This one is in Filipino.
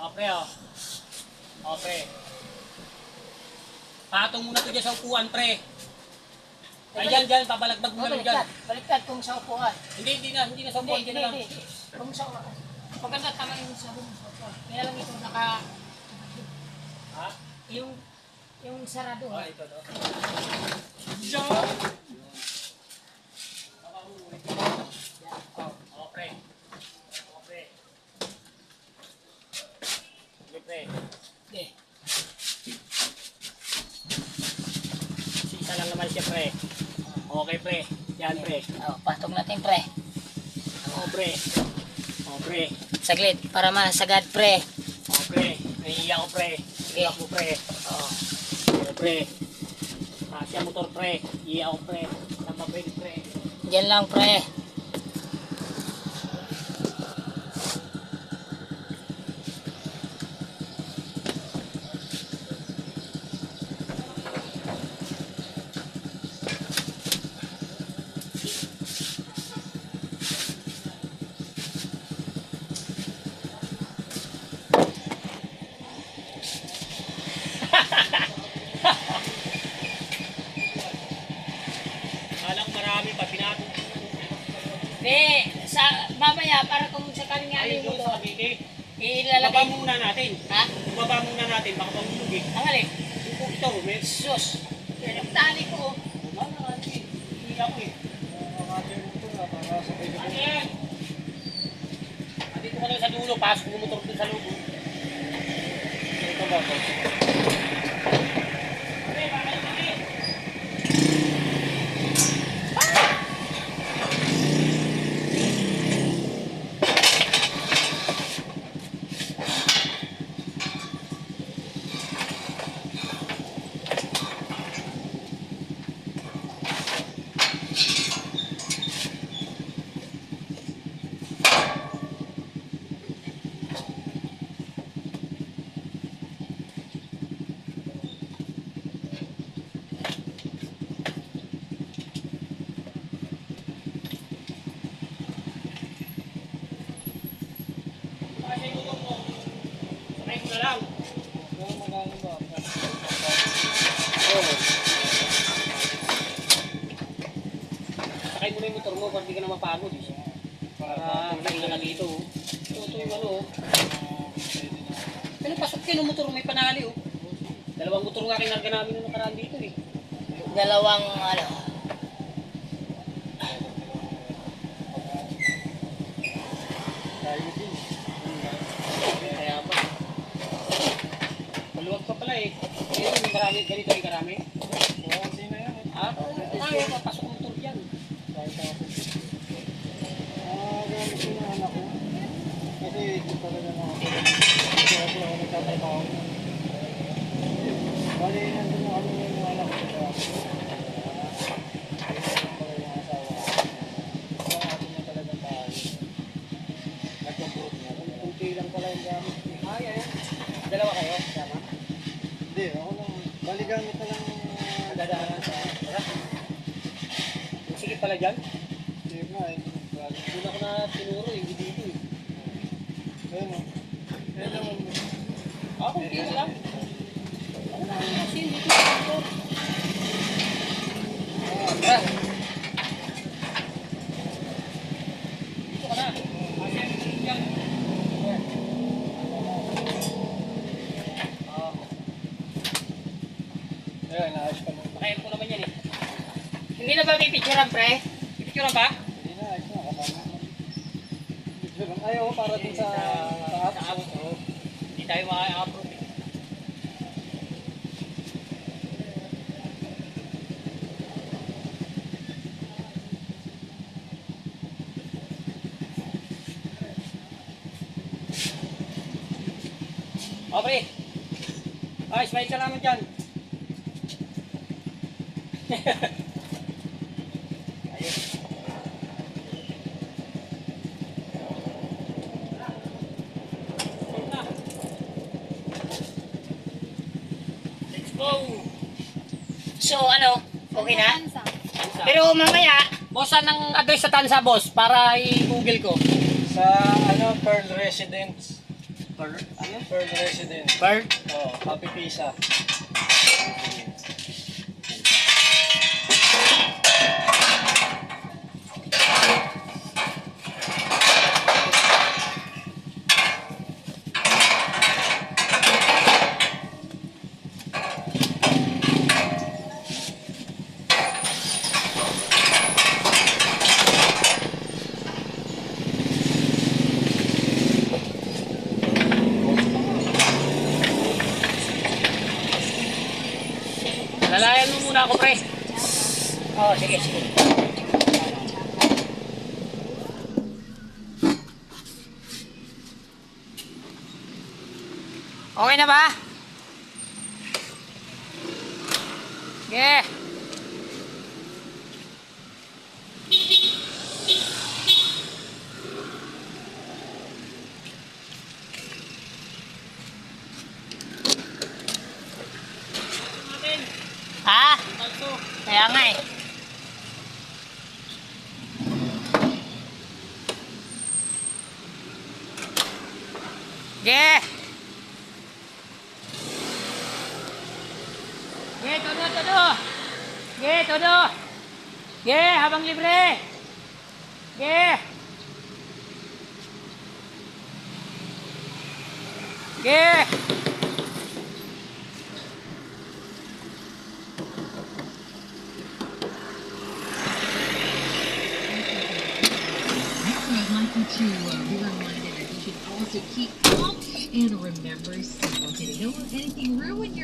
O, pre, o. O, pre. Patong muna ito dyan sa upuan, pre. Ay, dyan, pabalagbag mo lang dyan. Baliktad kung sa upuan. Hindi na sa upuan, dyan na lang. Hindi. Kung sa upuan. Pagkanda tama yung sa upuan. Kaya lang ito naka... Ha? Yung sarado. O, ito, no? Diyan! O, pre. O, pre. Sige, pre. Okay. Isa lang naman siya, pre. Okay, pre. Yan, pre. Patong natin, pre. O, pre. O, pre. Saglit, para masagad, pre. O, pre. Naiiyak ko, pre. Iiyak mo, pre. O, pre. Kasya motor, pre. Iiyak ko, pre. Saan mabili, pre. Diyan lang, pre. Alang marami pa, pinatong. Sa mamaya, para kung sakaling nga Ayun mo doon to, sa kabili. Baba ilalagay mo. muna natin. Ha? Baba muna natin, baka pamumugi. Ang alin? Yung ito, may Sus. Tali ko. wala na nga, iiyak ko eh. Ano yan? Andito ka lang sa dulo, pasok mo motor dun sa loob. Ito ba ito? Pre, baka yung mali. Sakay mo mo. Sakay mo na lang. Sakay mo na yung motor mo para di ka na mapagod. Para pahinga na dito. Ito yung ano. Pero pasok kayo ng motor, may panali oh. Dalawang motor nga kinarga namin nung nakaraan dito eh. Dalawang, Kaya pa. Maluwag pa pala eh. Kaya yung marami, ganito yung karami. Ah, kaya papasok ang motor dyan. Kasi ito talaga na kasi ako nagtatrabaho. Bali, nandun na kami yung anak ko sa kunti lang pala yung gamit. Ah, yan. Dalawa kayo, sama. Hindi, ako lang. Bali gamit na lang Dadaanan sa tara. Sige pala dyan. Sige nga, Doon ako na tinuro eh, dito eh. ayun o. Ayun naman. Ah, kunti na lang. Ano na yung machine dito sa motor? Tara. Dito ka na. Kasi dyan. Ah, Ayun, naayos pa mo. nakayan ko naman yan eh. Hindi na ba pipicturean, pre? Pipicturean ba? Hindi na, ayos na. Kasama mo. Ayaw, para din sa apps. Sa apps, oo. Hindi tayo maka-approve eh. O, pre. Ay, smile ka naman dyan. Ayun. Let's go. So, okay na? Tansa. Pero mamaya, Boss, saan ang address sa Tansa, boss? Para i-google ko. Sa Pearl Residence. Ano? Third resident. Bird. Oh, Happy Pisa. Lalayan mo muna ako, pre. Oh, sige, sige. Okay na ba? Sige. Ha? Kaya nga eh. Sige. Sige, todo, todo. Sige, todo. Sige, habang libre. Sige. Sige. I'd like you to be reminded that you should also keep calm and remember simple. Don't let anything ruin your